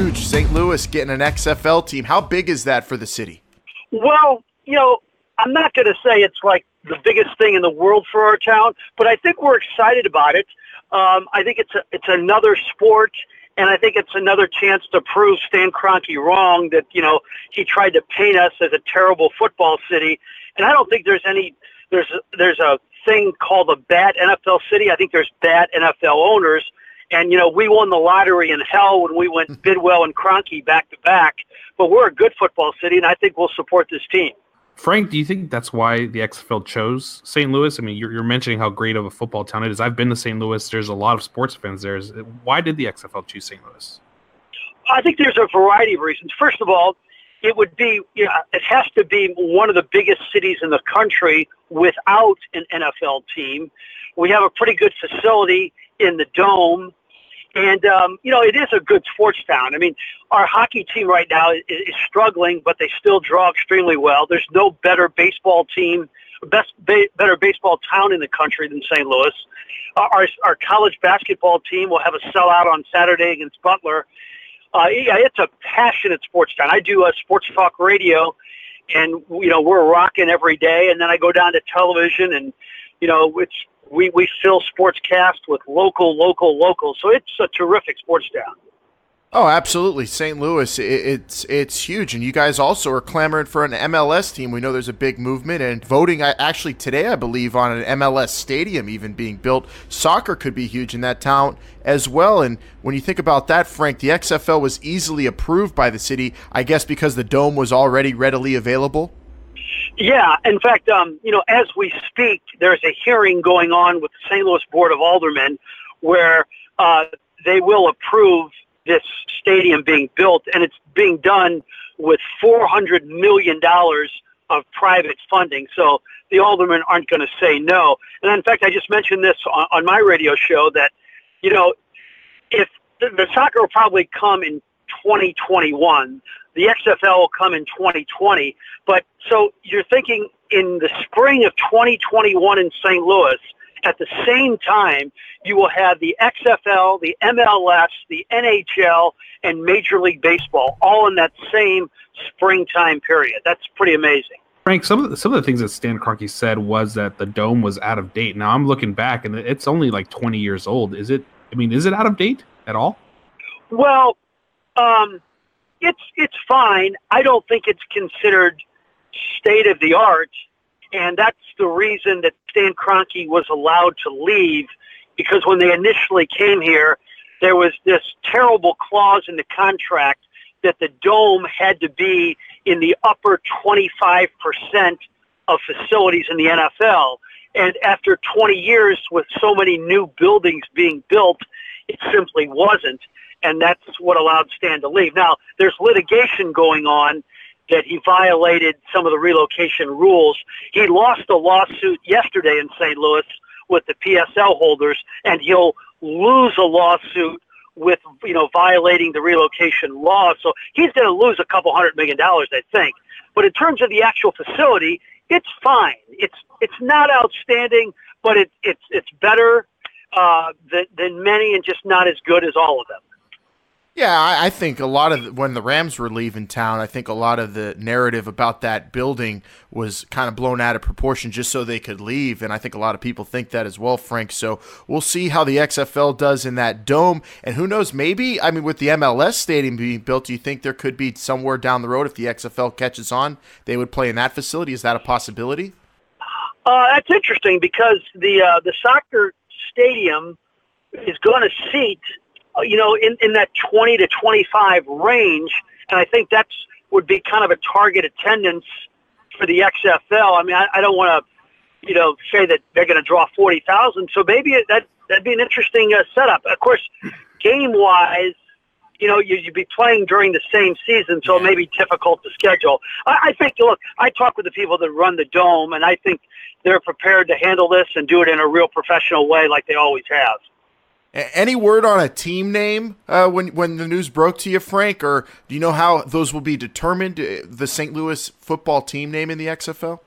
huge. St. Louis getting an XFL team. How big is that for the city? Well, I'm not going to say it's like the biggest thing in the world for our town, but I think we're excited about it. I think it's another sport, and I think it's another chance to prove Stan Kroenke wrong that, he tried to paint us as a terrible football city. And I don't think there's a thing called a bad NFL city. I think there's bad NFL owners. And, we won the lottery in hell when we went Bidwell and Kroenke back to back. But we're a good football city, and I think we'll support this team. Frank, do you think that's why the XFL chose St. Louis? I mean, you're mentioning how great of a football town it is. I've been to St. Louis. There's a lot of sports fans there. Why did the XFL choose St. Louis? I think there's a variety of reasons. First of all, it would be, it has to be one of the biggest cities in the country without an NFL team. We have a pretty good facility in the Dome. And, it is a good sports town. I mean, our hockey team right now is struggling, but they still draw extremely well. There's no better baseball team, better baseball town in the country than St. Louis. Our college basketball team will have a sellout on Saturday against Butler. It's a passionate sports town. I do a sports talk radio, and, we're rocking every day. And then I go down to television, and, we fill Sportscast with local. So it's a terrific sports town. Oh, absolutely. St. Louis, it's huge. And you guys also are clamoring for an MLS team. We know there's a big movement and voting actually today, I believe, on an MLS stadium even being built. Soccer could be huge in that town as well. And when you think about that, Frank, the XFL was easily approved by the city, I guess because the Dome was already readily available. Yeah. In fact, as we speak, there's a hearing going on with the St. Louis Board of Aldermen where they will approve this stadium being built, and it's being done with $400 million of private funding. So the aldermen aren't going to say no. And in fact, I just mentioned this on my radio show that, if the soccer will probably come in 2021, the XFL will come in 2020. But so you're thinking in the spring of 2021 in St. Louis, at the same time, you will have the XFL, the MLS, the NHL, and Major League Baseball all in that same springtime period. That's pretty amazing. Frank, some of the things that Stan Kroenke said was that the Dome was out of date. Now I'm looking back, and it's only like 20 years old. Is it out of date at all? Well, it's fine. I don't think it's considered state of the art, and that's the reason that Stan Kroenke was allowed to leave, because when they initially came here, there was this terrible clause in the contract that the Dome had to be in the upper 25% of facilities in the NFL. And after 20 years with so many new buildings being built, it simply wasn't. And that's what allowed Stan to leave. Now, there's litigation going on that he violated some of the relocation rules. He lost a lawsuit yesterday in St. Louis with the PSL holders, and he'll lose a lawsuit with, violating the relocation law. So he's going to lose a couple $100 million, I think. But in terms of the actual facility, it's fine. It's not outstanding, but it's better than many, and just not as good as all of them. Yeah, I think a lot of when the Rams were leaving town, I think a lot of the narrative about that building was kind of blown out of proportion just so they could leave, and I think a lot of people think that as well, Frank. So we'll see how the XFL does in that Dome, and who knows, maybe, with the MLS stadium being built, do you think there could be somewhere down the road, if the XFL catches on, they would play in that facility? Is that a possibility? That's interesting, because the soccer stadium is going to seat in that 20 to 25 range, and I think that's would be kind of a target attendance for the XFL. I don't want to, say that they're going to draw 40,000. So maybe that'd be an interesting setup. Of course, game-wise, you'd be playing during the same season, so it may be difficult to schedule. I think, look, I talk with the people that run the Dome, and I think they're prepared to handle this and do it in a real professional way like they always have. Any word on a team name when the news broke to you, Frank, or do you know how those will be determined, the St. Louis football team name in the XFL?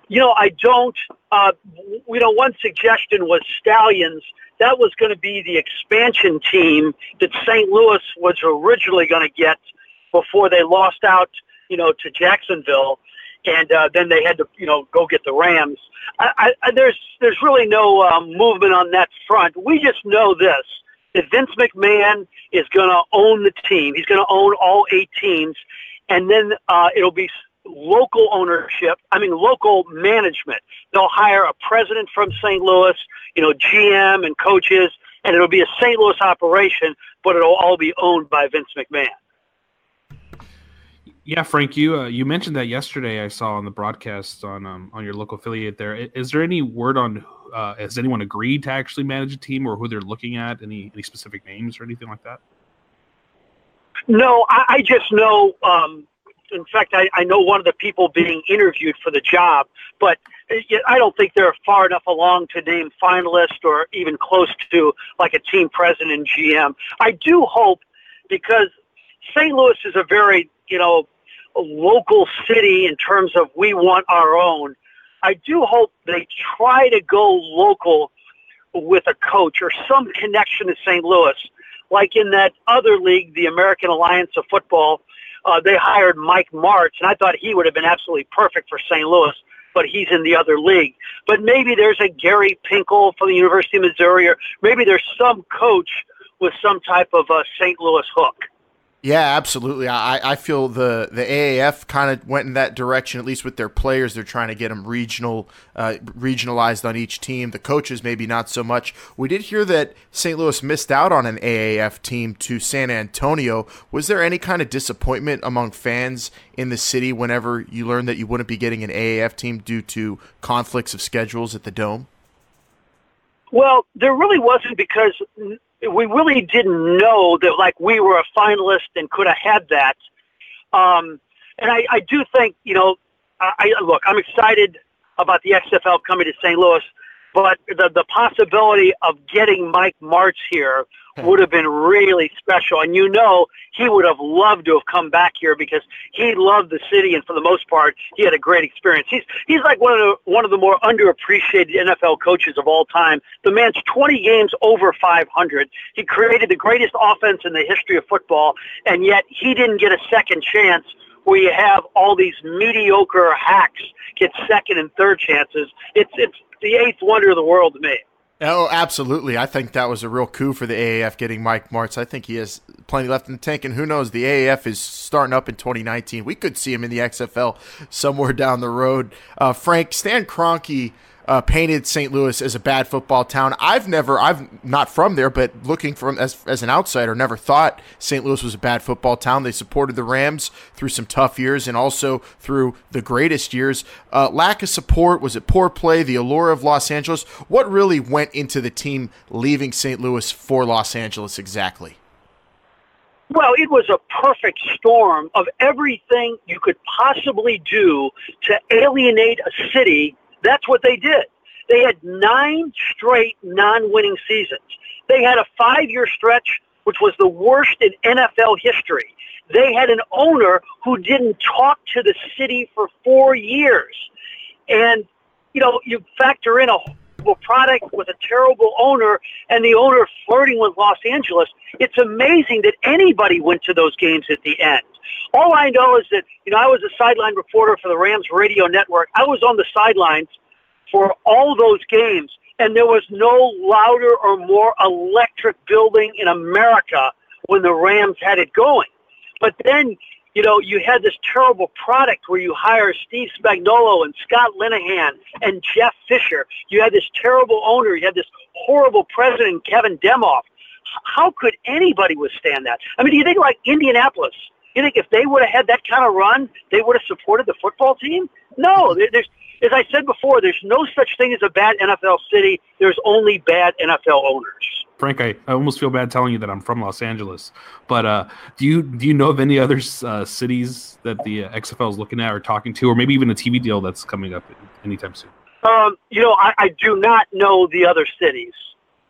I don't. One suggestion was Stallions, that was going to be the expansion team that St. Louis was originally going to get before they lost out, to Jacksonville, and then they had to, go get the Rams. There's really no movement on that front. We just know this, that Vince McMahon is going to own the team. He's going to own all 8 teams, and then it'll be local ownership, local management. They'll hire a president from St. Louis, GM and coaches, and it'll be a St. Louis operation, but it'll all be owned by Vince McMahon. Yeah, Frank, you mentioned that yesterday. I saw on the broadcast on your local affiliate there. Is there any word on has anyone agreed to actually manage a team, or who they're looking at? Any specific names or anything like that? No, I just know. In fact, I know one of the people being interviewed for the job, but I don't think they're far enough along to name finalist or even close to like a team president and GM. I do hope, because St. Louis is a very, a local city in terms of we want our own. I do hope they try to go local with a coach or some connection to St. Louis. Like in that other league, the American Alliance of Football, they hired Mike Martz, and I thought he would have been absolutely perfect for St. Louis, but he's in the other league. But maybe there's a Gary Pinkel from the University of Missouri, or maybe there's some coach with some type of a St. Louis hook. Yeah, absolutely. I feel the AAF kind of went in that direction, at least with their players. They're trying to get them regionalized on each team. The coaches maybe not so much. We did hear that St. Louis missed out on an AAF team to San Antonio. Was there any kind of disappointment among fans in the city whenever you learned that you wouldn't be getting an AAF team due to conflicts of schedules at the Dome? Well, there really wasn't, because we really didn't know that, like, we were a finalist and could have had that. And I do think, look, I'm excited about the XFL coming to St. Louis, but the possibility of getting Mike Martz here would have been really special. And he would have loved to have come back here because he loved the city, and for the most part, he had a great experience. He's like one of the more underappreciated NFL coaches of all time. The man's 20 games over 500. He created the greatest offense in the history of football, and yet he didn't get a second chance where you have all these mediocre hacks get second and third chances. It's the eighth wonder of the world to me. Oh, absolutely. I think that was a real coup for the AAF getting Mike Martz. I think he has plenty left in the tank, and who knows, the AAF is starting up in 2019. We could see him in the XFL somewhere down the road. Frank, Stan Kroenke painted St. Louis as a bad football town. I'm not from there, but looking from as an outsider, never thought St. Louis was a bad football town. They supported the Rams through some tough years and also through the greatest years. Lack of support, was it poor play, the allure of Los Angeles? What really went into the team leaving St. Louis for Los Angeles exactly? Well, it was a perfect storm of everything you could possibly do to alienate a city. That's what they did. They had 9 straight non-winning seasons. They had a 5-year stretch, which was the worst in NFL history. They had an owner who didn't talk to the city for 4 years. And, you factor in a horrible product with a terrible owner and the owner flirting with Los Angeles. It's amazing that anybody went to those games at the end. All I know is that, I was a sideline reporter for the Rams radio network. I was on the sidelines for all those games, and there was no louder or more electric building in America when the Rams had it going. But then, you had this terrible product where you hire Steve Spagnuolo and Scott Linehan and Jeff Fisher. You had this terrible owner. You had this horrible president, Kevin Demoff. How could anybody withstand that? Do you think like Indianapolis? You think if they would have had that kind of run, they would have supported the football team? No. There's, as I said before, there's no such thing as a bad NFL city. There's only bad NFL owners. Frank, I almost feel bad telling you that I'm from Los Angeles, but do you know of any other cities that the XFL is looking at or talking to, or maybe even a TV deal that's coming up anytime soon? I do not know the other cities.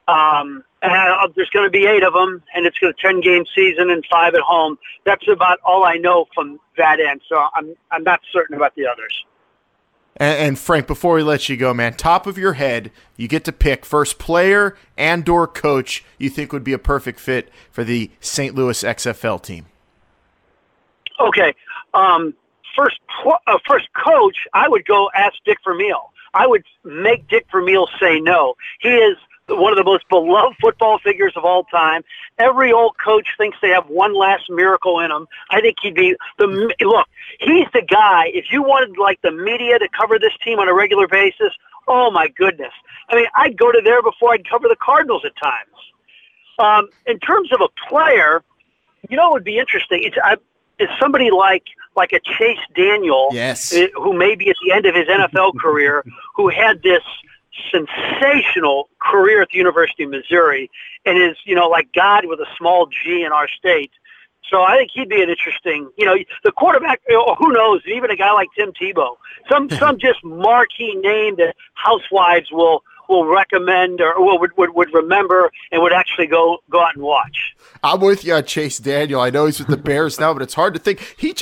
There's going to be 8 of them, and it's going to 10-game season and 5 at home. That's about all I know from that end. So I'm not certain about the others. And Frank, before we let you go, man, top of your head, you get to pick first player and/or coach you think would be a perfect fit for the St. Louis XFL team. Okay. First coach, I would go ask Dick Vermeil. I would make Dick Vermeil say no. He is one of the most beloved football figures of all time. Every old coach thinks they have one last miracle in them. I think he'd be look, he's the guy. If you wanted like the media to cover this team on a regular basis, oh my goodness. I mean, I'd go to there before I'd cover the Cardinals at times. In terms of a player, you know, it would be interesting. It's somebody like a Chase Daniel, yes, who may be at the end of his NFL career, who had this sensational career at the University of Missouri and is, you know, like God with a small G in our state. So I think he'd be an interesting, you know, the quarterback, who knows, even a guy like Tim Tebow, some just marquee name that housewives will recommend or would remember and would actually go out and watch. I'm with you on Chase Daniel. I know he's with the Bears now, but it's hard to think. He's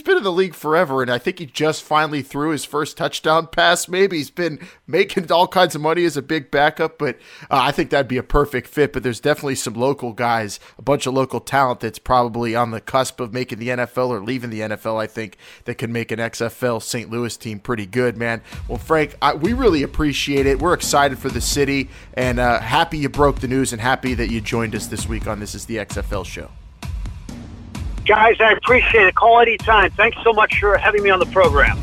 been in the league forever, and I think he just finally threw his first touchdown pass. Maybe he's been making all kinds of money as a big backup, but I think that'd be a perfect fit. But there's definitely some local guys, a bunch of local talent that's probably on the cusp of making the NFL or leaving the NFL, I think, that could make an XFL St. Louis team pretty good, man. Well, Frank, we really appreciate it. We're excited for the city and happy you broke the news and happy that you joined us this week on This Is the XFL Show. Guys, I appreciate it. Call anytime. Thanks so much for having me on the program.